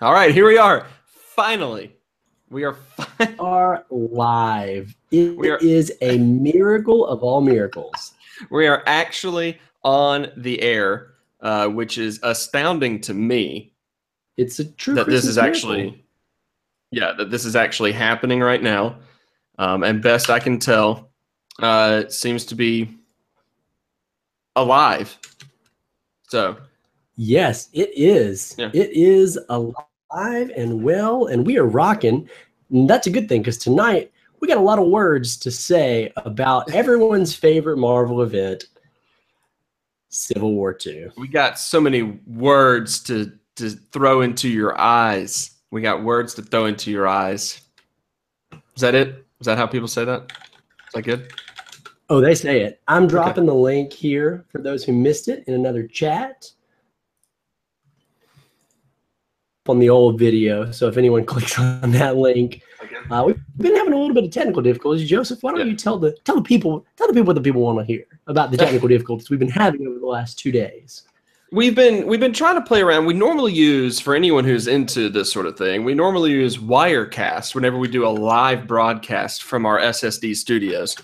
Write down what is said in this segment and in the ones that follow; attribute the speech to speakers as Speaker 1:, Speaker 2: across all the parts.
Speaker 1: All right, here we are. Finally, we are
Speaker 2: are live.
Speaker 1: We are-
Speaker 2: It is a miracle of all miracles.
Speaker 1: we are actually on the air, which is astounding to me.
Speaker 2: It's a true
Speaker 1: that
Speaker 2: Christmas
Speaker 1: this is
Speaker 2: miracle.
Speaker 1: actually, that this is actually happening right now. And best I can tell, it seems to be alive. So,
Speaker 2: Yes, it is.
Speaker 1: Yeah.
Speaker 2: It is alive and well, and we are rocking. And that's a good thing because tonight we got a lot of words to say about everyone's favorite Marvel event, Civil War II.
Speaker 1: we got so many words to throw into your eyes. We got words to throw into your eyes. Is that it? Is that how people say that? Is that good?
Speaker 2: Oh, they say it. I'm dropping the link here for those who missed it in another chat on the old video. So if anyone clicks on that link, we've been having a little bit of technical difficulties. Joseph, why don't you tell the people what the people want to hear about the technical difficulties we've been having over the last 2 days?
Speaker 1: We've been trying to play around. We normally use, for anyone who's into this sort of thing, we normally use Wirecast whenever we do a live broadcast from our SSD studios.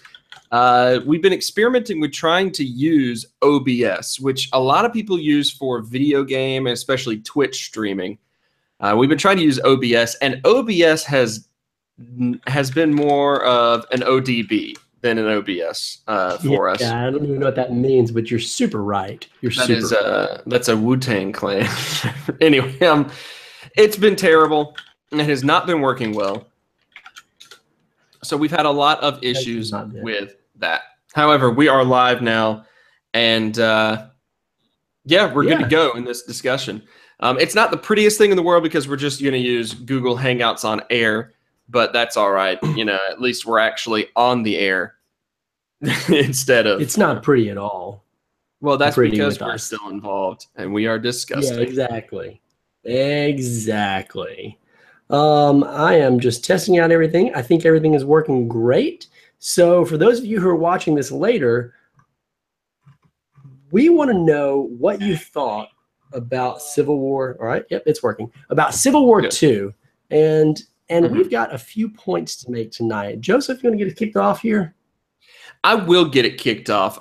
Speaker 1: We've been experimenting with trying to use OBS, which a lot of people use for video game, especially Twitch streaming. We've been trying to use OBS, and OBS has been more of an ODB than an OBS for us.
Speaker 2: Yeah, I don't even know what that means, but you're super right.
Speaker 1: That's a Wu-Tang Clan. Anyway, it's been terrible. It has not been working well. So we've had a lot of issues with that. However, we are live now, and we're good to go in this discussion. It's not the prettiest thing in the world because we're just going to use Google Hangouts on air, but that's all right. At least we're actually on the air instead of.
Speaker 2: It's not pretty at all.
Speaker 1: Well, that's because we're still involved and we are disgusting.
Speaker 2: Yeah, exactly. Exactly. I am just testing out everything. I think everything is working great. So for those of you who are watching this later, we want to know what you thought about Civil War. All right. Yep, it's working. About Civil War II. And we've got a few points to make tonight. Joseph, you want to get it kicked off here?
Speaker 1: I will get it kicked off.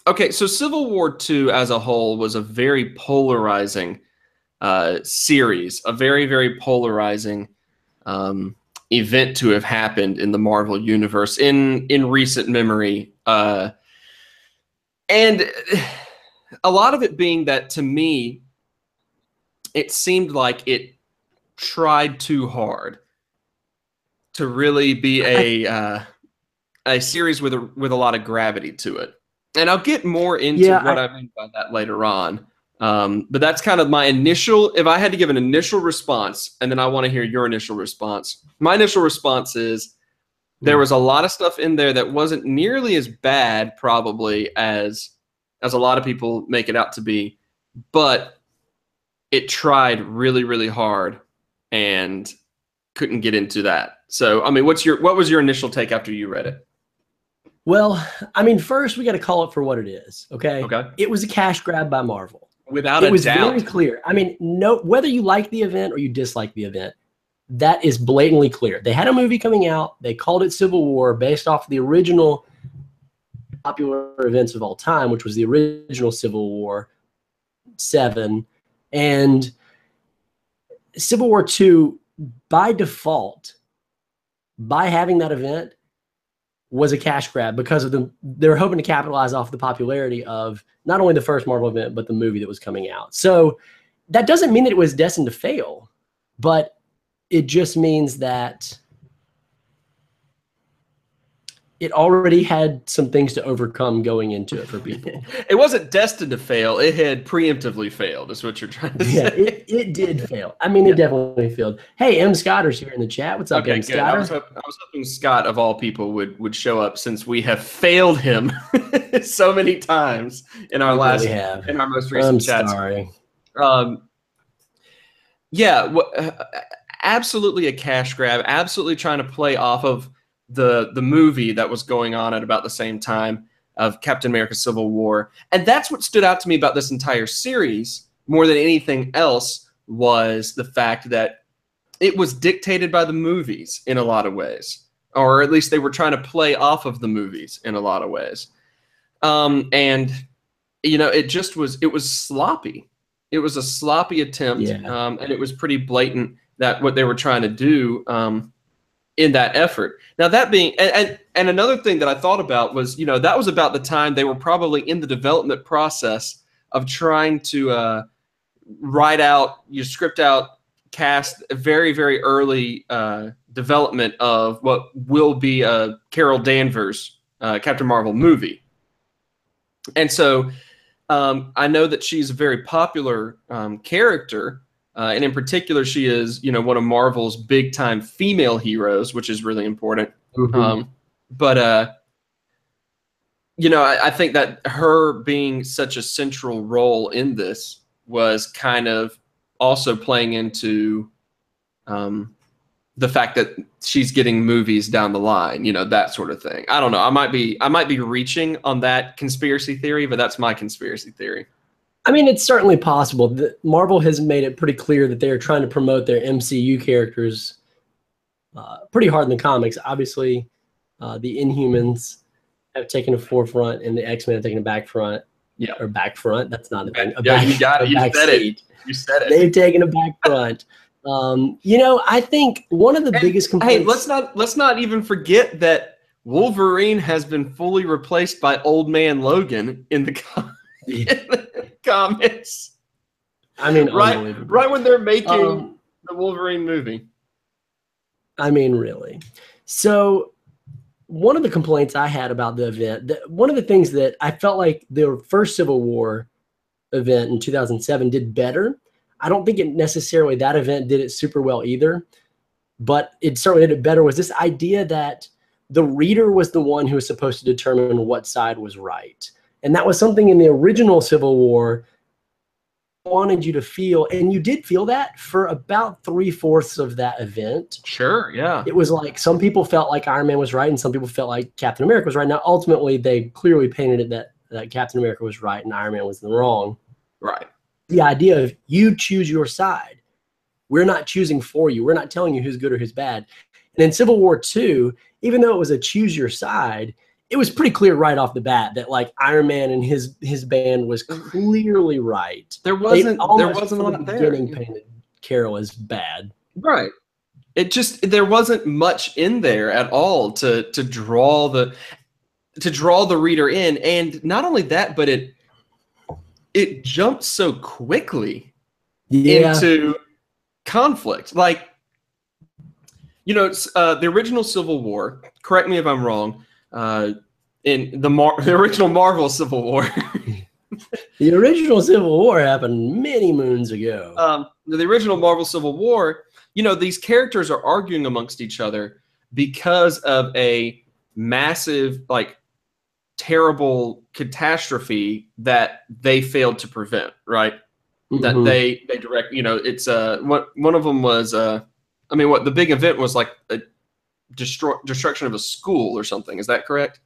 Speaker 1: Okay, so Civil War II as a whole was a very polarizing series, a very, very polarizing event to have happened in the Marvel Universe in recent memory. And a lot of it being that, to me, it seemed like it tried too hard to really be a series with a lot of gravity to it. And I'll get more into what I mean by that later on. But that's kind of my initial, if I had to give an initial response, and then I want to hear your initial response. My initial response is there was a lot of stuff in there that wasn't nearly as bad probably as a lot of people make it out to be, but it tried really, really hard and couldn't get into that. So, I mean, what was your initial take after you read it?
Speaker 2: Well, I mean, first we got to call it for what it is. Okay. It was a cash grab by Marvel.
Speaker 1: Without a doubt. It was
Speaker 2: very clear. I mean, whether you like the event or you dislike the event, that is blatantly clear. They had a movie coming out. They called it Civil War based off the original popular events of all time, which was the original Civil War 7. And Civil War 2, by default, by having that event, was a cash grab because of they're hoping to capitalize off the popularity of not only the first Marvel event, but the movie that was coming out. So that doesn't mean that it was destined to fail, but it just means that it already had some things to overcome going into it for people.
Speaker 1: It wasn't destined to fail. It had preemptively failed, is what you're trying to say.
Speaker 2: Yeah, it did fail. I mean, it definitely failed. Hey, M. Scotter's here in the chat. What's up, M. Scotter?
Speaker 1: I was hoping Scott, of all people, would show up since we have failed him so many times in our most recent chats.
Speaker 2: I'm sorry.
Speaker 1: Absolutely a cash grab. Absolutely trying to play off of the movie that was going on at about the same time of Captain America Civil War. And that's what stood out to me about this entire series more than anything else was the fact that it was dictated by the movies in a lot of ways, or at least they were trying to play off of the movies in a lot of ways. And it was sloppy. It was a sloppy attempt, and it was pretty blatant that what they were trying to do in that effort. Now, that being, and another thing that I thought about was, that was about the time they were probably in the development process of trying to script out, cast a very, very early development of what will be a Carol Danvers Captain Marvel movie. And so I know that she's a very popular character, and in particular, she is, one of Marvel's big-time female heroes, which is really important. But I think that her being such a central role in this was kind of also playing into the fact that she's getting movies down the line, that sort of thing. I don't know. I might be reaching on that conspiracy theory, but that's my conspiracy theory.
Speaker 2: I mean, it's certainly possible. Marvel has made it pretty clear that they are trying to promote their MCU characters pretty hard in the comics. Obviously, the Inhumans have taken a forefront, and the X-Men have taken a back front.
Speaker 1: Yeah,
Speaker 2: or back front. That's not a thing.
Speaker 1: You got it. You said it. You said it.
Speaker 2: They've taken a back front. I think one of the biggest complaints.
Speaker 1: Hey, let's not even forget that Wolverine has been fully replaced by Old Man Logan in the comics.
Speaker 2: I mean,
Speaker 1: right when they're making the Wolverine movie.
Speaker 2: I mean, really. So one of the complaints I had about the event, one of the things that I felt like the first Civil War event in 2007 did better. I don't think that event did it super well either, but it certainly did it better, was this idea that the reader was the one who was supposed to determine what side was right. And that was something in the original Civil War wanted you to feel, and you did feel that for about 3/4 of that event.
Speaker 1: Sure, yeah.
Speaker 2: It was like some people felt like Iron Man was right, and some people felt like Captain America was right. Now, ultimately, they clearly painted it that Captain America was right and Iron Man was wrong.
Speaker 1: Right.
Speaker 2: The idea of you choose your side. We're not choosing for you. We're not telling you who's good or who's bad. And in Civil War II, even though it was a choose your side, it was pretty clear right off the bat that like Iron Man and his band was clearly right.
Speaker 1: There wasn't a lot there.
Speaker 2: Painted Carol as bad.
Speaker 1: Right. There wasn't much in there at all to draw the reader in, and not only that, but it jumped so quickly into conflict. Like, the original Civil War, correct me if I'm wrong, in the original Marvel Civil War.
Speaker 2: The original Civil War happened many moons ago.
Speaker 1: The original Marvel Civil War, these characters are arguing amongst each other because of a massive, like, terrible catastrophe that they failed to prevent, right? That they direct, it's one of them was what the big event was, like a destruction of a school or something. Is that correct?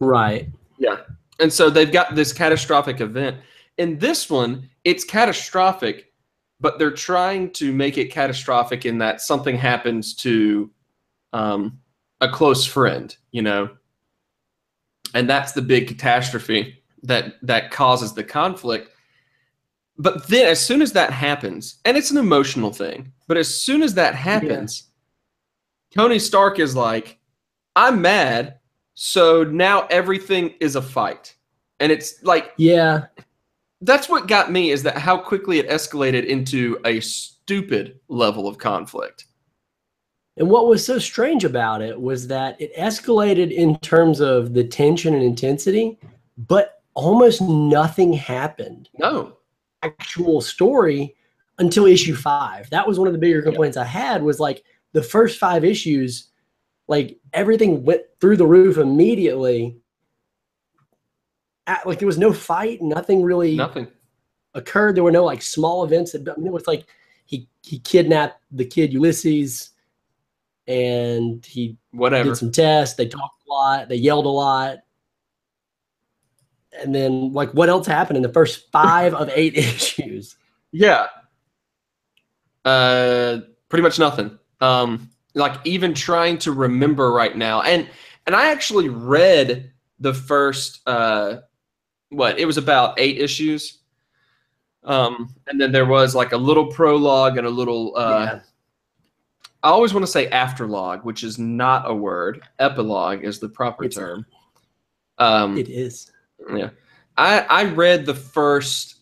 Speaker 2: Right.
Speaker 1: Yeah. And so they've got this catastrophic event. In this one, it's catastrophic, but they're trying to make it catastrophic in that something happens to a close friend, and that's the big catastrophe that causes the conflict. But then as soon as that happens, and it's an emotional thing, but as soon as that happens, Tony Stark is like, I'm mad, so now everything is a fight. And it's like, that's what got me, is that how quickly it escalated into a stupid level of conflict.
Speaker 2: And what was so strange about it was that it escalated in terms of the tension and intensity, but almost nothing happened.
Speaker 1: No.
Speaker 2: Actual story until issue 5. That was one of the bigger complaints I had, was like the first 5 issues, like everything went through the roof immediately. Like there was no fight, nothing occurred. There were no like small events. It was like he kidnapped the kid Ulysses, and he did some tests. They talked a lot. They yelled a lot. And then, like, what else happened in the first 5 of 8 issues?
Speaker 1: Yeah. Pretty much nothing. Like even trying to remember right now, and I actually read the first it was about 8 issues. And then there was like a little prologue and a little
Speaker 2: Yeah,
Speaker 1: I always want to say afterlog, which is not a word. Epilogue is the proper
Speaker 2: it's
Speaker 1: term.
Speaker 2: it is.
Speaker 1: Yeah. I read the first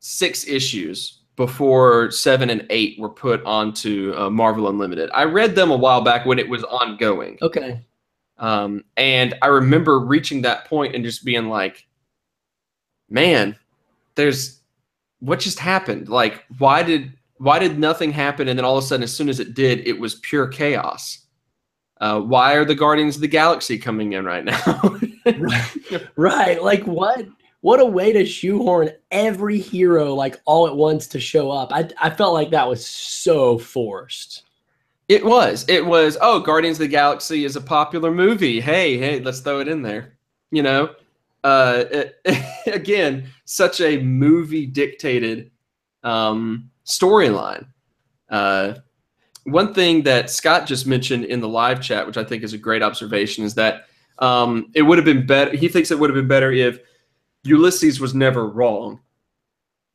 Speaker 1: 6 issues before 7 and 8 were put onto Marvel Unlimited. I read them a while back when it was ongoing.
Speaker 2: Okay.
Speaker 1: And I remember reaching that point and just being like, man, what just happened? Like, why did nothing happen? And then all of a sudden, as soon as it did, it was pure chaos. Why are the Guardians of the Galaxy coming in right now?
Speaker 2: Right. Like what a way to shoehorn every hero like all at once to show up. I felt like that was so forced.
Speaker 1: It was. Oh, Guardians of the Galaxy is a popular movie. Hey, let's throw it in there. You know, again, such a movie dictated storyline. One thing that Scott just mentioned in the live chat, which I think is a great observation, is that it would have been better. He thinks it would have been better if Ulysses was never wrong,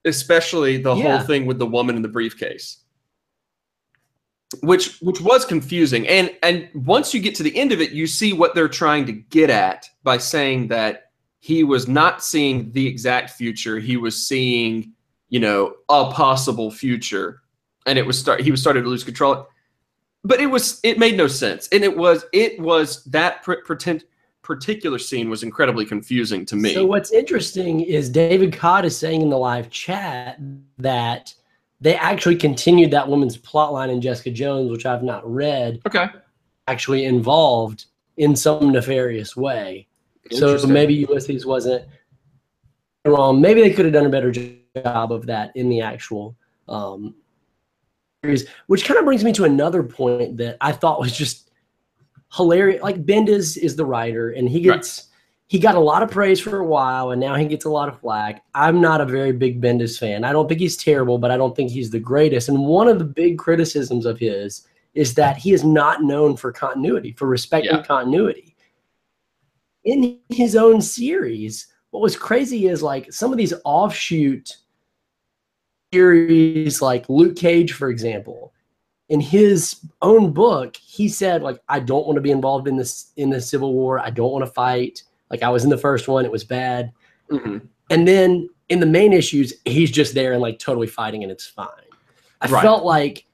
Speaker 1: especially the whole thing with the woman in the briefcase, which was confusing. And once you get to the end of it, you see what they're trying to get at by saying that he was not seeing the exact future. He was seeing, a possible future, and he was starting to lose control. But it made no sense, and it was that particular scene was incredibly confusing to me.
Speaker 2: So what's interesting is David Codd is saying in the live chat that they actually continued that woman's plot line in Jessica Jones, which I've not read.
Speaker 1: Okay.
Speaker 2: Actually involved in some nefarious way. So maybe Ulysses wasn't wrong. Maybe they could have done a better job of that in the actual series, which kind of brings me to another point that I thought was just hilarious. Like Bendis is the writer, and he got a lot of praise for a while, and now he gets a lot of flack. I'm not a very big Bendis fan. I don't think he's terrible, but I don't think he's the greatest. And one of the big criticisms of his is that he is not known for continuity, for respecting continuity. In his own series, what was crazy is like some of these offshoot series, like Luke Cage, for example, in his own book, he said, like, I don't want to be involved in the Civil War. I don't want to fight. Like, I was in the first one. It was bad.
Speaker 1: Mm-hmm.
Speaker 2: And then in the main issues, he's just there and like totally fighting, and it's fine. I felt like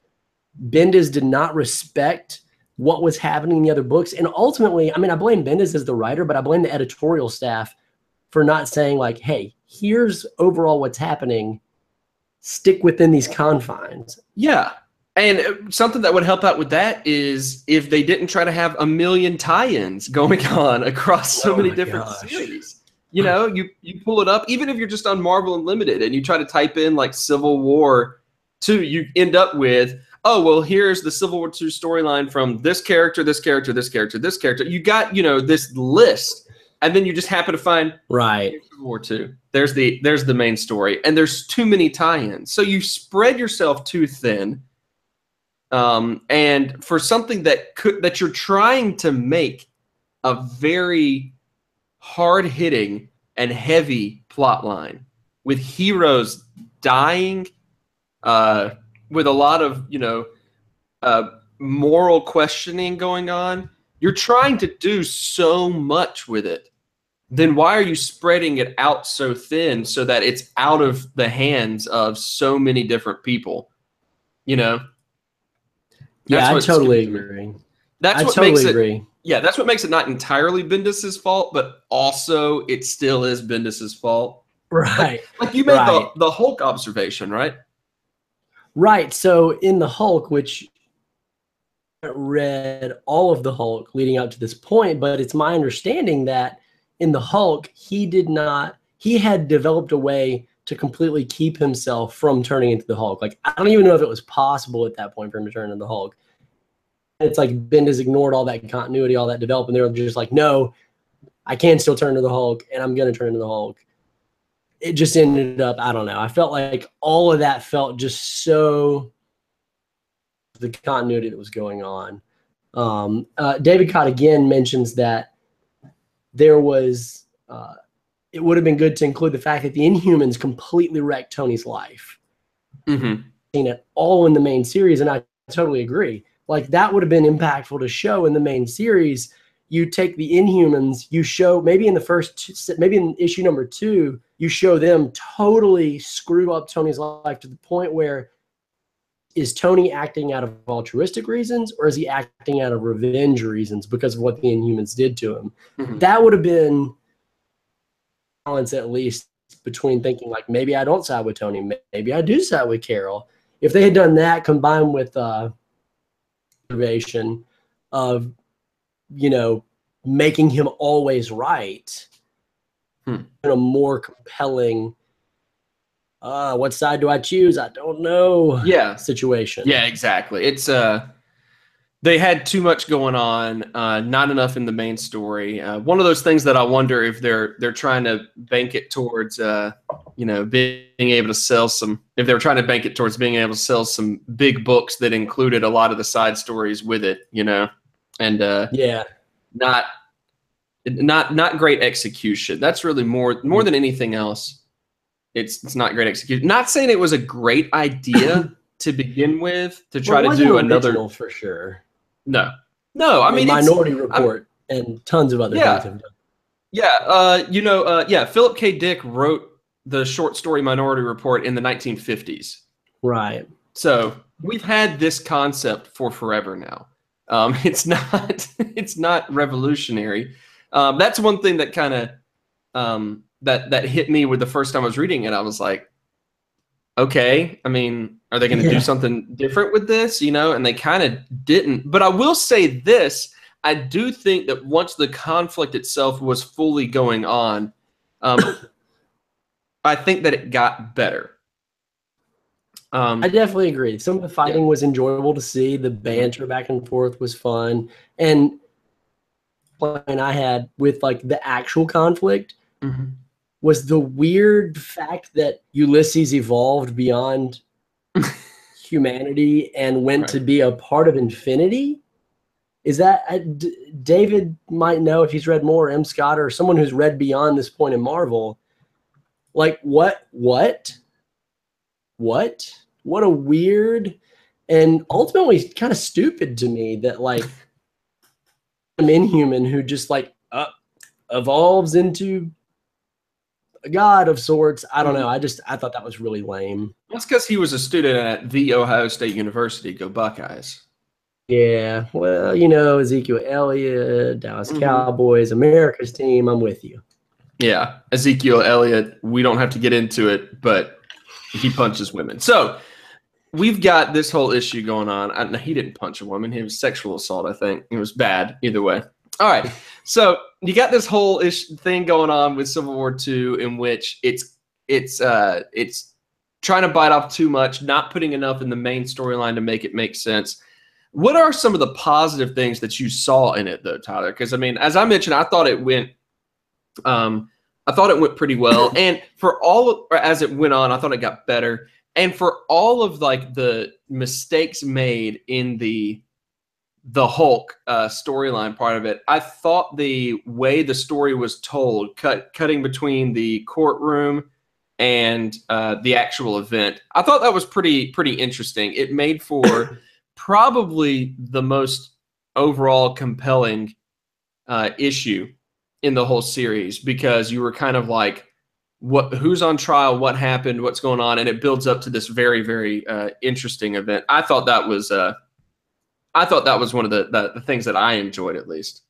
Speaker 2: Bendis did not respect what was happening in the other books. And ultimately, I mean, I blame Bendis as the writer, but I blame the editorial staff for not saying like, hey, here's overall what's happening. Stick within these confines.
Speaker 1: Yeah. And something that would help out with that is if they didn't try to have a million tie-ins going on across so many different series. You pull it up, even if you're just on Marvel Unlimited and you try to type in like Civil War 2, you end up with, oh, well, here's the Civil War 2 storyline from this character, this character, this character, this character. You got, this list, and then you just happen to find Civil War 2. There's the main story, and there's too many tie-ins. So you spread yourself too thin. And for something that you're trying to make a very hard-hitting and heavy plot line with heroes dying, with a lot of moral questioning going on, you're trying to do so much with it. Then why are you spreading it out so thin so that it's out of the hands of so many different people?
Speaker 2: Yeah, I totally agree.
Speaker 1: That's what makes it not entirely Bendis's fault, but also it still is Bendis's fault.
Speaker 2: Right.
Speaker 1: Like you made the Hulk observation, right?
Speaker 2: Right. So in the Hulk, which I read all of the Hulk leading up to this point, but it's my understanding that in the Hulk, he had developed a way to completely keep himself from turning into the Hulk. Like, I don't even know if it was possible at that point for him to turn into the Hulk. It's like Bendis ignored all that continuity, all that development. They're just like, no, I can still turn into the Hulk, and I'm going to turn into the Hulk. it just ended up, I don't know. I felt like all of that felt just so the continuity that was going on. David Cott again mentions that there was, it would have been good to include the fact that the Inhumans completely wrecked Tony's life.
Speaker 1: Mm-hmm.
Speaker 2: Seen it all in the main series, and I totally agree. Like that would have been impactful to show in the main series. You take the Inhumans, you show maybe in the first, maybe in issue number 2, you show them totally screw up Tony's life to the point where is Tony acting out of altruistic reasons or is he acting out of revenge reasons because of what the Inhumans did to him?
Speaker 1: Mm-hmm.
Speaker 2: That would have been balance at least between thinking like maybe I don't side with Tony, maybe I do side with Carol. If they had done that combined with motivation of, you know, making him always right in a more compelling what side do I choose? I don't know.
Speaker 1: Yeah.
Speaker 2: Situation.
Speaker 1: Yeah, exactly. It's they had too much going on, not enough in the main story. One of those things that I wonder if they're trying to bank it towards, you know, being able to sell some. If they're trying to bank it towards being able to sell some big books that included a lot of the side stories with it, you know, and
Speaker 2: yeah,
Speaker 1: not great execution. That's really more than anything else. It's not great execution. Not saying it was a great idea to begin with to try to do another
Speaker 2: for sure.
Speaker 1: No. I mean
Speaker 2: Minority Report and tons of other things have done.
Speaker 1: Yeah, you know, Philip K. Dick wrote the short story Minority Report in the 1950s.
Speaker 2: Right.
Speaker 1: So we've had this concept for forever now. It's not revolutionary. That's one thing that kind of that hit me with the first time I was reading it. I was like, okay, I mean, are they going to do something different with this? You know, and they kind of didn't. But I will say this. I do think that once the conflict itself was fully going on, I think that it got better.
Speaker 2: I definitely agree. Some of the fighting was enjoyable to see. The banter back and forth was fun. And when I had with like the actual conflict was the weird fact that Ulysses evolved beyond humanity and went to be a part of Infinity. Is that David might know if he's read more, M. Scott or someone who's read beyond this point in Marvel? Like what a weird and ultimately kind of stupid to me that like an Inhuman who just like evolves into a god of sorts. I don't know. I thought that was really lame.
Speaker 1: That's because he was a student at the Ohio State University. Go Buckeyes.
Speaker 2: Yeah, well, you know, Ezekiel Elliott, Dallas Cowboys, America's team. I'm with you.
Speaker 1: Yeah, Ezekiel Elliott. We don't have to get into it, but he punches women. So we've got this whole issue going on. He didn't punch a woman. It was sexual assault, I think. It was bad either way. All right. So you got this whole thing going on with Civil War II in which it's trying to bite off too much, not putting enough in the main storyline to make it make sense. What are some of the positive things that you saw in it, though, Tyler? Because I mean, as I mentioned, I thought it went pretty well, and as it went on, I thought it got better. And for all of like the mistakes made in the Hulk storyline part of it, I thought the way the story was told, cutting between the courtroom and the actual event, I thought that was pretty interesting. It made for probably the most overall compelling issue in the whole series, because you were kind of like, who's on trial, what happened, what's going on, and it builds up to this very, very interesting event. I thought that was one of the things that I enjoyed, at least.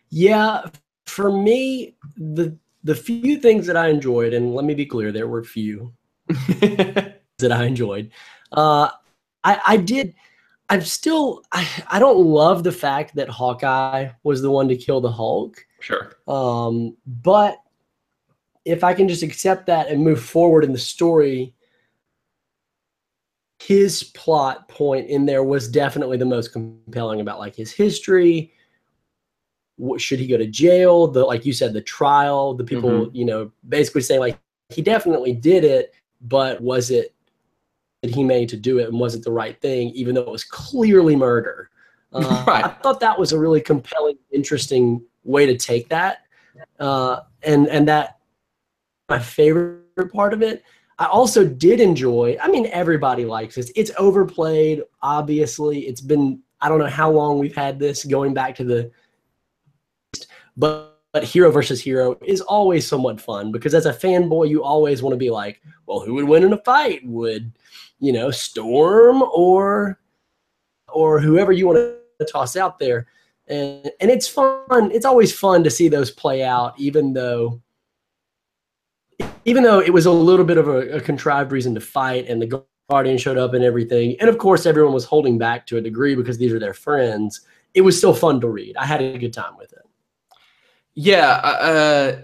Speaker 1: Yeah,
Speaker 2: for me, the few things that I enjoyed, and let me be clear, there were few that I enjoyed. I don't love the fact that Hawkeye was the one to kill the Hulk.
Speaker 1: Sure.
Speaker 2: But if I can just accept that and move forward in the story, his plot point in there was definitely the most compelling about like his history. Should he go to jail? Like you said, the trial, the people, you know, basically saying like he definitely did it, but was it that he made to do it, and was it the right thing, even though it was clearly murder?
Speaker 1: Right.
Speaker 2: I thought that was a really compelling, interesting way to take that, and that my favorite part of it. I also did enjoy. I mean, everybody likes this. It's overplayed, obviously. It's been, I don't know how long we've had this, going back to the, but hero versus hero is always somewhat fun, because as a fanboy, you always want to be like, well, who would win in a fight? Would, you know, Storm or whoever you want to toss out there. And it's fun. It's always fun to see those play out, even though it was a little bit of a contrived reason to fight, and the Guardian showed up and everything. And of course, everyone was holding back to a degree because these are their friends. It was still fun to read. I had a good time with it.
Speaker 1: Yeah,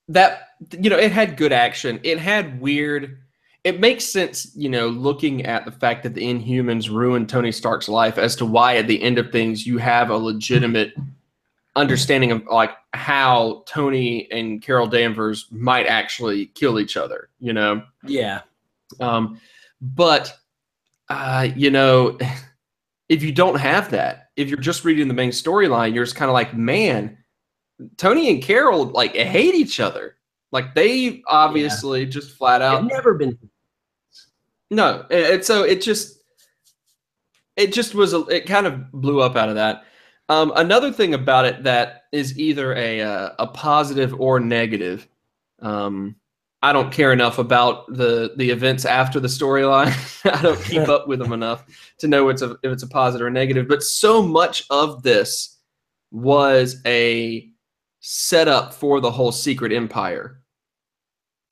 Speaker 1: that, you know, it had good action. It had weird. It makes sense, you know, looking at the fact that the Inhumans ruined Tony Stark's life, as to why at the end of things you have a legitimate understanding of like how Tony and Carol Danvers might actually kill each other, you know?
Speaker 2: Yeah.
Speaker 1: But you know, if you don't have that, if you're just reading the main storyline, you're just kind of like, man, Tony and Carol like hate each other. Like they obviously just flat out.
Speaker 2: They've never been.
Speaker 1: No, and so it just was it kind of blew up out of that. Another thing about it that is either a positive or negative. I don't care enough about the events after the storyline. I don't keep up with them enough to know if it's a positive or negative. But so much of this was a setup for the whole Secret Empire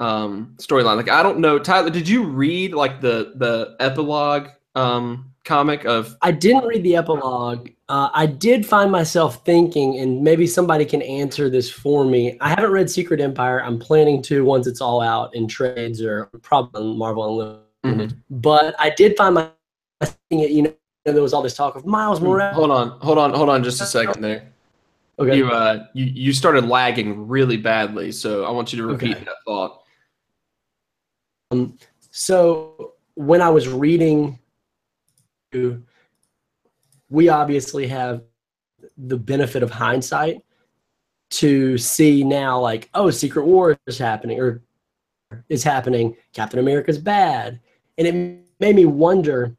Speaker 1: storyline. Like, I don't know, Tyler, did you read like the epilogue comic of?
Speaker 2: I didn't read the epilogue. I did find myself thinking, and maybe somebody can answer this for me. I haven't read Secret Empire. I'm planning to once it's all out in trades or probably on Marvel Unlimited. Mm-hmm. But I did find myself thinking, you know, there was all this talk of Miles Morales.
Speaker 1: Hold on just a second there. Okay. You started lagging really badly, so I want you to repeat that thought.
Speaker 2: So when I was reading, we obviously have the benefit of hindsight to see now, like, oh, Secret War is happening, or is happening. Captain America's bad. And it made me wonder,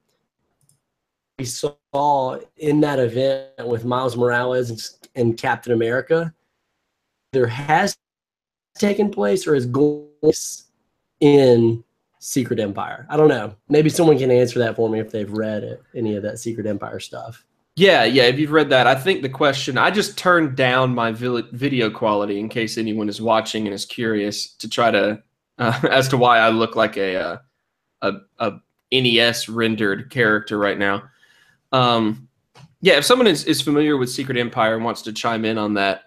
Speaker 2: we saw in that event with Miles Morales and Captain America, there has taken place or is going in Secret Empire. I don't know. Maybe someone can answer that for me if they've read any of that Secret Empire stuff.
Speaker 1: Yeah. If you've read that, I think the question, I just turned down my video quality in case anyone is watching and is curious to try to, as to why I look like a NES rendered character right now. Yeah, if someone is familiar with Secret Empire and wants to chime in on that,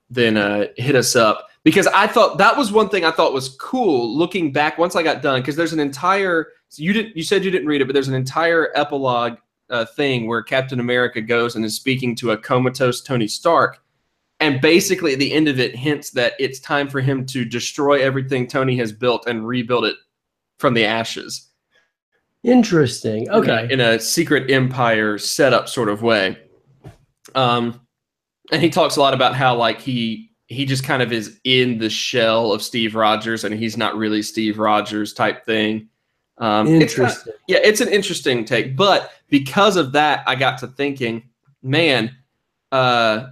Speaker 1: then hit us up. Because I thought that was one thing I thought was cool looking back once I got done, because there's an entire, you said you didn't read it, but there's an entire epilogue thing where Captain America goes and is speaking to a comatose Tony Stark, and basically at the end of it hints that it's time for him to destroy everything Tony has built and rebuild it from the ashes.
Speaker 2: Interesting. Okay.
Speaker 1: In a Secret Empire setup sort of way. And he talks a lot about how like he just kind of is in the shell of Steve Rogers, and he's not really Steve Rogers type thing.
Speaker 2: Interesting.
Speaker 1: It's an interesting take. But because of that, I got to thinking, man, I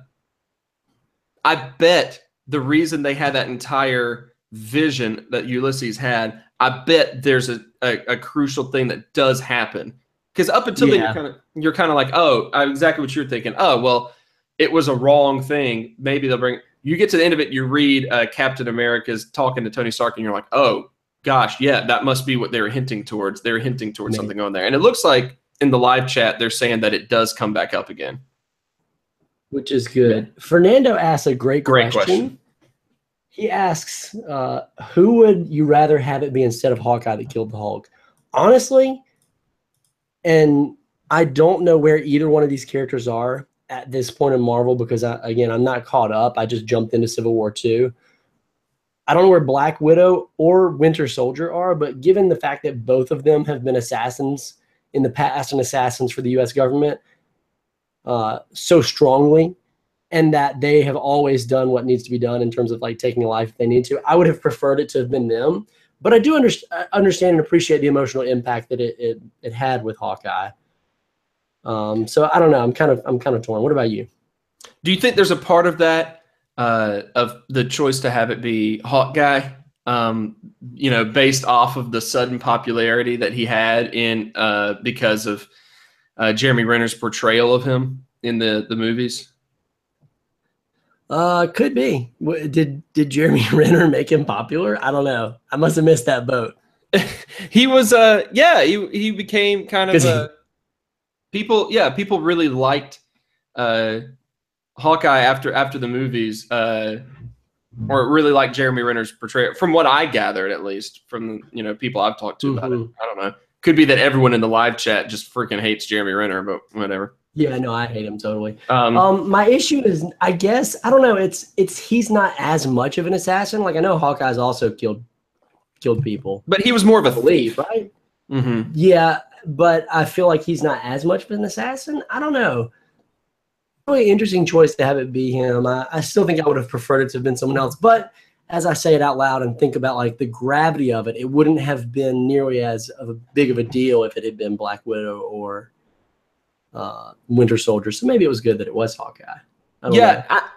Speaker 1: bet the reason they had that entire vision that Ulysses had, I bet there's a crucial thing that does happen. Because up until then, you're kind of like, oh, exactly what you're thinking. Oh, well, it was a wrong thing. Maybe they'll bring. You get to the end of it, you read Captain America's talking to Tony Stark, and you're like, oh, gosh, yeah, that must be what they were hinting towards. They were hinting towards something on there. And it looks like in the live chat, they're saying that it does come back up again.
Speaker 2: Which is good. Yeah. Fernando asks a great question. He asks, who would you rather have it be instead of Hawkeye that killed the Hulk? Honestly, and I don't know where either one of these characters are at this point in Marvel, because I'm not caught up. I just jumped into Civil War 2. I don't know where Black Widow or Winter Soldier are, but given the fact that both of them have been assassins in the past and assassins for the U.S. government so strongly, and that they have always done what needs to be done in terms of like taking a life if they need to, I would have preferred it to have been them. But I do understand and appreciate the emotional impact that it had with Hawkeye. So I don't know. I'm kind of torn. What about you?
Speaker 1: Do you think there's a part of that of the choice to have it be Hawkeye, based off of the sudden popularity that he had in because of Jeremy Renner's portrayal of him in the movies?
Speaker 2: Could be. Did Jeremy Renner make him popular? I don't know. I must have missed that boat.
Speaker 1: He was he became kind of people really liked Hawkeye after the movies, or really liked Jeremy Renner's portrayal, from what I gathered, at least from people I've talked to about it. I don't know. Could be that everyone in the live chat just freaking hates Jeremy Renner, but whatever.
Speaker 2: Yeah, no, I hate him totally. My issue is, I guess, I don't know. It's he's not as much of an assassin. Like I know Hawkeye's also killed people,
Speaker 1: but he was more of a thief,
Speaker 2: right?
Speaker 1: Mm-hmm.
Speaker 2: Yeah, but I feel like he's not as much of an assassin. I don't know. Really interesting choice to have it be him. I still think I would have preferred it to have been someone else. But as I say it out loud and think about like the gravity of it, it wouldn't have been nearly as of a big of a deal if it had been Black Widow or Winter Soldier. So maybe it was good that it was Hawkeye.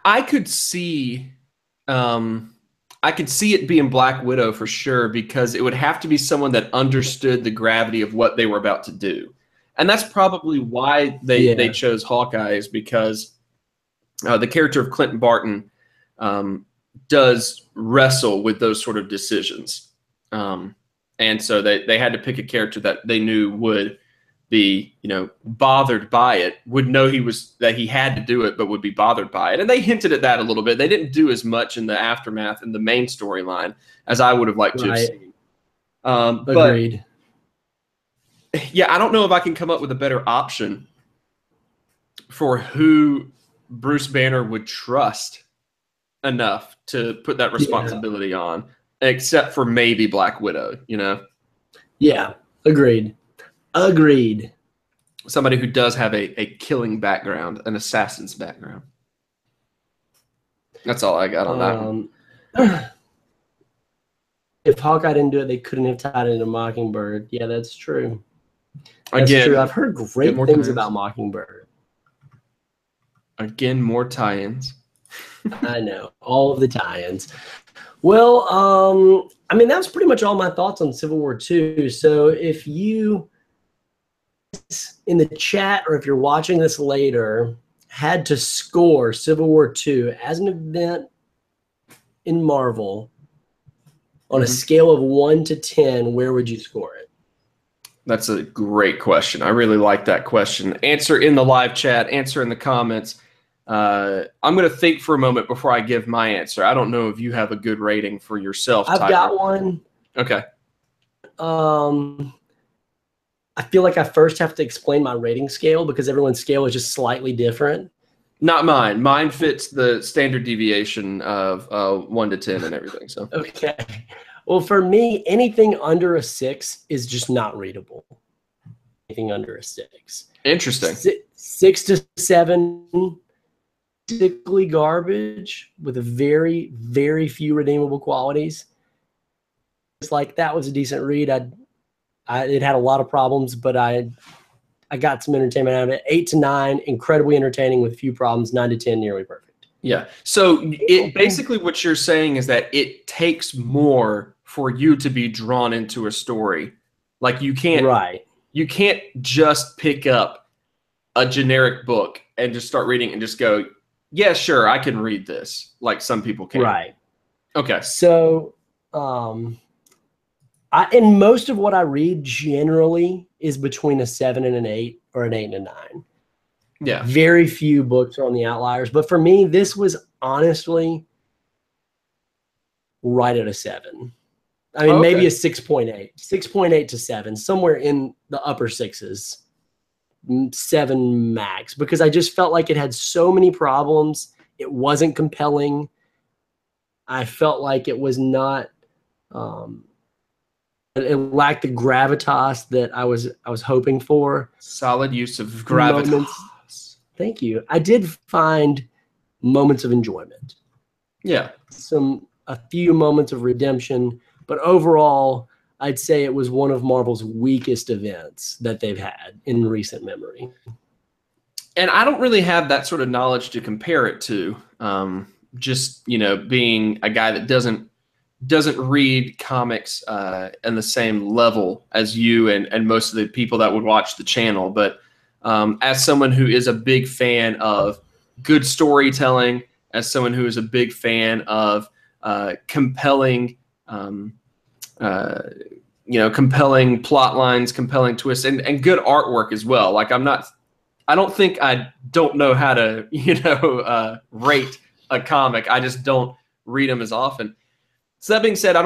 Speaker 1: I could see it being Black Widow for sure, because it would have to be someone that understood the gravity of what they were about to do. And that's probably why they chose Hawkeye, is because the character of Clinton Barton does wrestle with those sort of decisions. And so they had to pick a character that they knew would be, bothered by it, would know that he had to do it, but would be bothered by it. And they hinted at that a little bit. They didn't do as much in the aftermath in the main storyline as I would have liked to have seen.
Speaker 2: Agreed.
Speaker 1: But, yeah, I don't know if I can come up with a better option for who Bruce Banner would trust enough to put that responsibility on, except for maybe Black Widow,
Speaker 2: Yeah, agreed.
Speaker 1: Somebody who does have a killing background, an assassin's background. That's all I got on that one.
Speaker 2: If Hawkeye didn't do it, they couldn't have tied it into Mockingbird. Yeah, that's true. That's
Speaker 1: Again,
Speaker 2: true. I've heard great things about Mockingbird.
Speaker 1: Again, more tie-ins.
Speaker 2: I know, all of the tie-ins. Well, that was pretty much all my thoughts on Civil War II. So if you in the chat, or if you're watching this later, had to score Civil War II as an event in Marvel on a scale of 1 to 10, where would you score it?
Speaker 1: That's a great question. I really like that question. Answer in the live chat, answer in the comments. I'm going to think for a moment before I give my answer. I don't know if you have a good rating for yourself,
Speaker 2: I've
Speaker 1: Tyler.
Speaker 2: got one.
Speaker 1: Okay.
Speaker 2: I feel like I first have to explain my rating scale because everyone's scale is just slightly different.
Speaker 1: Not mine. Mine fits the standard deviation of 1 to 10 and everything. So
Speaker 2: okay. Well, for me, anything under a 6 is just not readable. Anything under a 6.
Speaker 1: Interesting.
Speaker 2: 6 to 7, sickly garbage with a very, very few redeemable qualities. It's like that was a decent read. It had a lot of problems, but I got some entertainment out of it. 8 to 9, incredibly entertaining with a few problems. 9 to 10, nearly perfect.
Speaker 1: Yeah. So it basically what you're saying is that it takes more for you to be drawn into a story. Like you can't just pick up a generic book and just start reading and just go, yeah, sure, I can read this. Like some people can.
Speaker 2: Right.
Speaker 1: Okay.
Speaker 2: So, and most of what I read generally is between a 7 and an 8 or an 8 and a 9.
Speaker 1: Yeah.
Speaker 2: Very few books are on the outliers. But for me, this was honestly right at a 7. I mean, maybe a 6.8. 6.8 to 7, somewhere in the upper 6s. 7 max, because I just felt like it had so many problems. It wasn't compelling. I felt like it was not. It lacked the gravitas that I was hoping for.
Speaker 1: Solid use of
Speaker 2: Moments.
Speaker 1: gravitas.
Speaker 2: Thank you. I did find moments of enjoyment.
Speaker 1: Yeah.
Speaker 2: A few moments of redemption, but overall, I'd say it was one of Marvel's weakest events that they've had in recent memory.
Speaker 1: And I don't really have that sort of knowledge to compare it to. Just, being a guy that doesn't read comics in the same level as you and most of the people that would watch the channel. But as someone who is a big fan of good storytelling, as someone who is a big fan of compelling, compelling plot lines, compelling twists, and good artwork as well. Like I don't think I don't know how to, rate a comic. I just don't read them as often. So that being said, I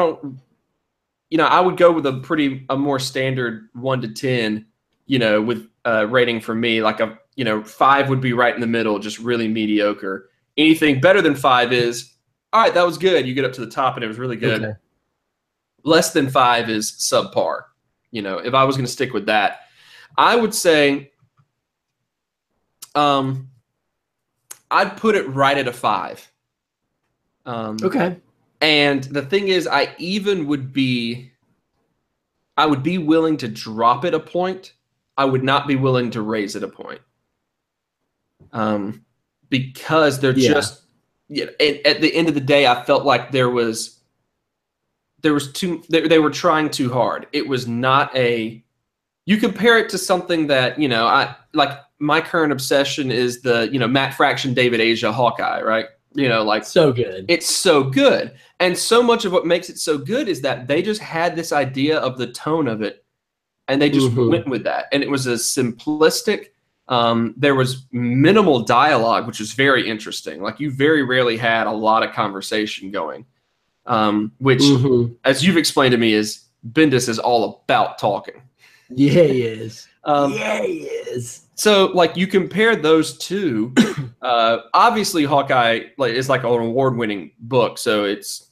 Speaker 1: would go with a more standard 1 to 10, with rating for me. Like 5 would be right in the middle, just really mediocre. Anything better than 5 is, all right, that was good. You get up to the top and it was really good. Okay. Less than 5 is subpar. If I was going to stick with that, I would say, I'd put it right at a 5.
Speaker 2: Okay.
Speaker 1: And the thing is, I would be willing to drop it a point. I would not be willing to raise it a point. Because they're just, at the end of the day, I felt like they were trying too hard. It was not you compare it to something that, my current obsession is the, Matt Fraction, David Asia, Hawkeye, right?
Speaker 2: So good.
Speaker 1: It's so good. And so much of what makes it so good is that they just had this idea of the tone of it, and they just went with that. And it was a simplistic, there was minimal dialogue, which was very interesting. Like, you very rarely had a lot of conversation going, which, as you've explained to me, is Bendis is all about talking.
Speaker 2: Yeah, he is. Yeah, he is.
Speaker 1: So, like, you compare those two. Obviously, Hawkeye is like an award-winning book, so it's,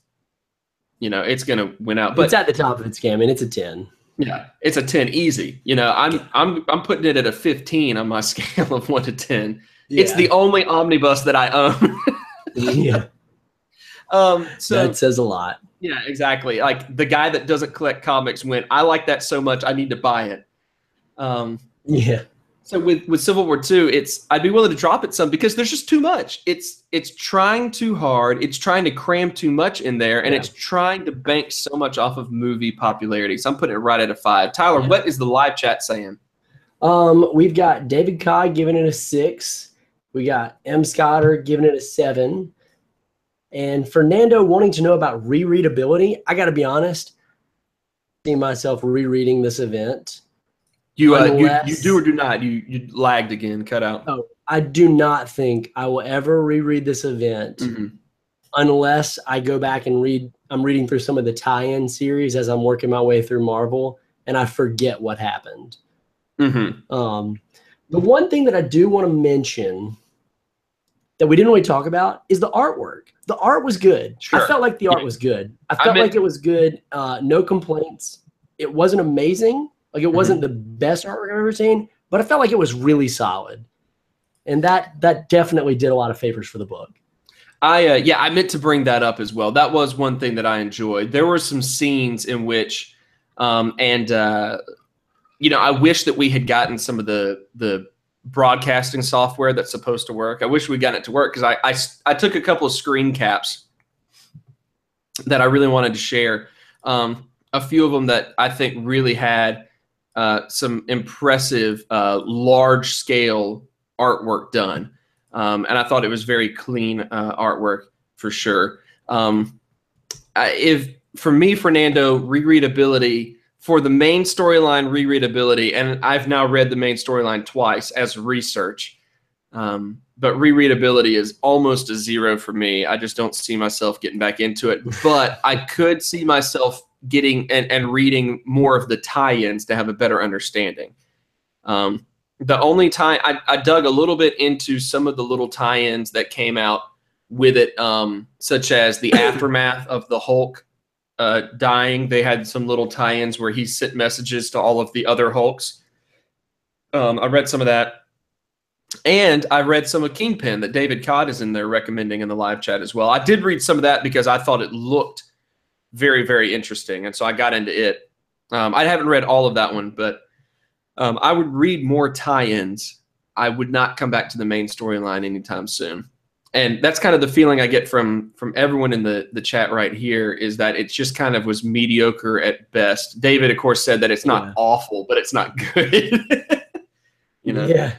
Speaker 1: it's gonna win out. But
Speaker 2: it's at the top of its game, and it's a 10.
Speaker 1: Yeah, it's a 10 easy. I'm putting it at a 15 on my scale of 1 to 10. Yeah. It's the only omnibus that I own.
Speaker 2: Yeah. So that says a lot.
Speaker 1: Yeah, exactly. Like, the guy that doesn't collect comics went, I like that so much, I need to buy it.
Speaker 2: Yeah.
Speaker 1: So with Civil War II, I'd be willing to drop it some because there's just too much. It's trying too hard. It's trying to cram too much in there, and it's trying to bank so much off of movie popularity. So I'm putting it right at a 5. Tyler, what is the live chat saying?
Speaker 2: We've got David Kai giving it a 6. We got M. Scotter giving it a 7. And Fernando wanting to know about rereadability. I got to be honest, I see myself rereading this event.
Speaker 1: You do or do not? You lagged again, cut out.
Speaker 2: Oh, I do not think I will ever reread this event unless I go back and read. I'm reading through some of the tie-in series as I'm working my way through Marvel, and I forget what happened. The one thing that I do want to mention that we didn't really talk about is the artwork. The art was good. Sure. I felt like the art was good. I felt like it was good. No complaints. It wasn't amazing. Like, it wasn't the best artwork I've ever seen, but I felt like it was really solid. And that definitely did a lot of favors for the book.
Speaker 1: I meant to bring that up as well. That was one thing that I enjoyed. There were some scenes in which, I wish that we had gotten some of the broadcasting software that's supposed to work. I wish we'd gotten it to work because I took a couple of screen caps that I really wanted to share. A few of them that I think really had some impressive large-scale artwork done. And I thought it was very clean artwork for sure. If for me, Fernando, rereadability for the main storyline, rereadability, and I've now read the main storyline twice as research, but rereadability is almost a 0 for me. I just don't see myself getting back into it, but I could see myself getting and reading more of the tie-ins to have a better understanding. The only time I dug a little bit into some of the little tie-ins that came out with it, such as the aftermath of the Hulk dying. They had some little tie-ins where he sent messages to all of the other Hulks. I read some of that. And I read some of Kingpin that David Codd is in there recommending in the live chat as well. I did read some of that because I thought it looked very, very interesting. And so I got into it. I haven't read all of that one, but I would read more tie-ins. I would not come back to the main storyline anytime soon. And that's kind of the feeling I get from everyone in the chat right here, is that it just kind of was mediocre at best. David, of course, said that it's not awful, but it's not good. You know?
Speaker 2: Yeah.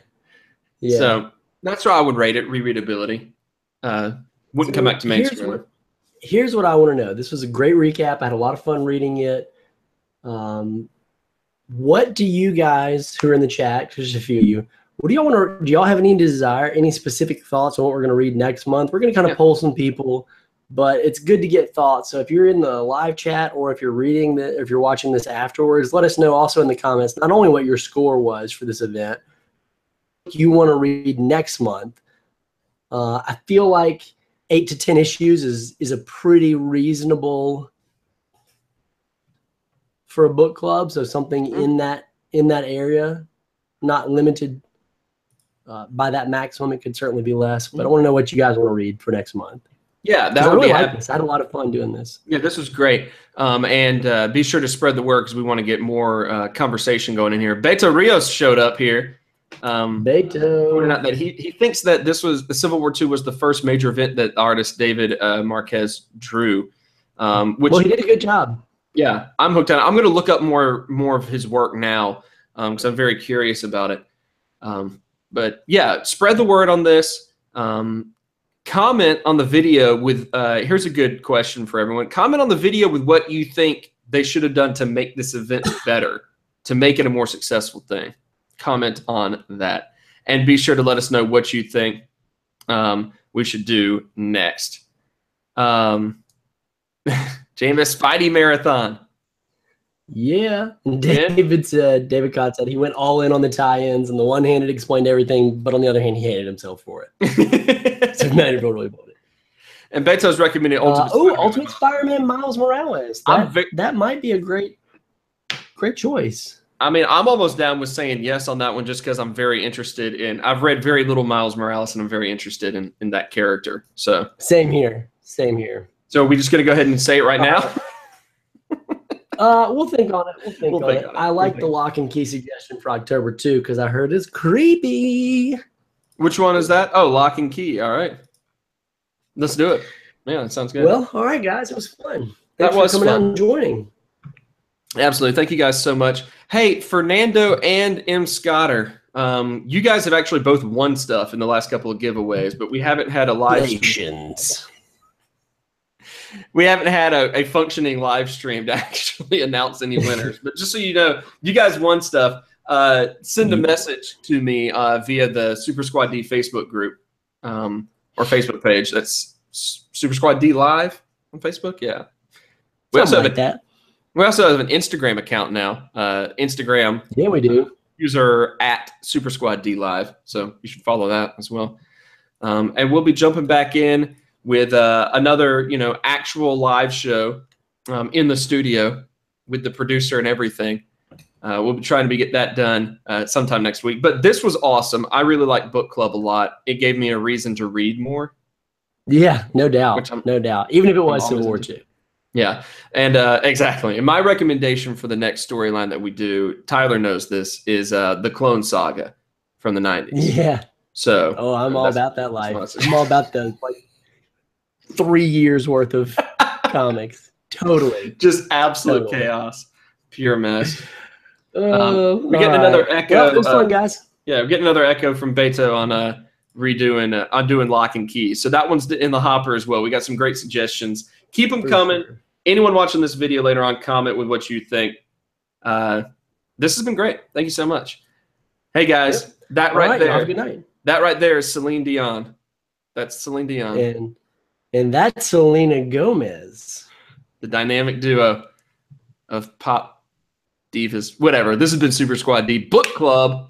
Speaker 1: So that's why I would rate it, rereadability. Wouldn't come back to mainstream.
Speaker 2: Here's what I want to know. This was a great recap. I had a lot of fun reading it. What do you guys who are in the chat, just a few of you, what do y'all want to, do y'all have any desire, any specific thoughts on what we're going to read next month? We're going to kind of poll some people, but it's good to get thoughts. So if you're in the live chat, or if you're reading the, if you're watching this afterwards, let us know also in the comments, not only what your score was for this event, you want to read next month. I feel like 8 to 10 issues is a pretty reasonable for a book club. So something in that area, not limited by that maximum. It could certainly be less, but I want to know what you guys want to read for next month.
Speaker 1: Yeah, that
Speaker 2: I
Speaker 1: would
Speaker 2: really
Speaker 1: be
Speaker 2: like this. I had a lot of fun doing this.
Speaker 1: Yeah, this was great. And be sure to spread the word, because we want to get more conversation going in here. Beto Rios showed up here.
Speaker 2: Beto.
Speaker 1: Pointing out that he thinks that this was, the Civil War II was the first major event that artist David Marquez drew. Which,
Speaker 2: well, he did a good job.
Speaker 1: Yeah, I'm hooked on it. I'm going to look up more of his work now, because I'm very curious about it. But yeah, spread the word on this. Comment on the video with, here's a good question for everyone. Comment on the video with what you think they should have done to make this event better, to make it a more successful thing. Comment on that. And be sure to let us know what you think we should do next. James, Spidey Marathon.
Speaker 2: Yeah. David Cott said he went all in on the tie-ins, and the one hand it explained everything, but on the other hand, he hated himself for it. So not everyone really bought it.
Speaker 1: And Beto's recommended
Speaker 2: Ultimate Spider-Man Miles Morales. That might be a great choice.
Speaker 1: I mean, I'm almost down with saying yes on that one, just because I'm very interested in, I've read very little Miles Morales, and I'm very interested in that character. So
Speaker 2: Same here. Same here.
Speaker 1: So are we just going to go ahead and say it right now?
Speaker 2: We'll think on it. We'll think on it. I like the lock and key suggestion for October too, because I heard it's creepy.
Speaker 1: Which one is that? Oh, lock and key. All right. Let's do it. Yeah, that sounds good.
Speaker 2: Well, all right, guys. It was fun.
Speaker 1: That was
Speaker 2: coming
Speaker 1: fun.
Speaker 2: out and joining.
Speaker 1: Absolutely. Thank you guys so much. Hey, Fernando and M. Scotter, you guys have actually both won stuff in the last couple of giveaways, but we haven't had a live stream. We haven't had a functioning live stream to actually announce any winners. But just so you know, you guys won stuff. Send a message to me via the Super Squad D Facebook group or Facebook page. That's Super Squad D Live on Facebook. Yeah. We also have an Instagram account now. Instagram.
Speaker 2: Yeah, we do.
Speaker 1: User at Super Squad D Live. So you should follow that as well. And we'll be jumping back in with another, actual live show in the studio with the producer and everything. We'll be trying to get that done sometime next week. But this was awesome. I really like book club a lot. It gave me a reason to read more.
Speaker 2: Yeah, no doubt. No doubt. Even if it was Civil War II.
Speaker 1: Yeah, and exactly. And my recommendation for the next storyline that we do, Tyler knows this, is the Clone Saga from the 90s.
Speaker 2: Yeah.
Speaker 1: So.
Speaker 2: Oh, I'm all about that life. I'm all about the 3 years worth of comics. Totally.
Speaker 1: Just absolute chaos. Pure mess. We're getting another echo.
Speaker 2: Well, it was fun, guys.
Speaker 1: Yeah, we're getting another echo from Beto on doing Lock and Key. So that one's in the hopper as well. We got some great suggestions. Keep them coming. Sure. Anyone watching this video later on, comment with what you think. This has been great. Thank you so much. Hey, guys, that right there.
Speaker 2: Have a good night.
Speaker 1: That right there is Celine Dion. That's Celine Dion.
Speaker 2: And that's Selena Gomez.
Speaker 1: The dynamic duo of pop divas. Whatever. This has been Super Squad D Book Club.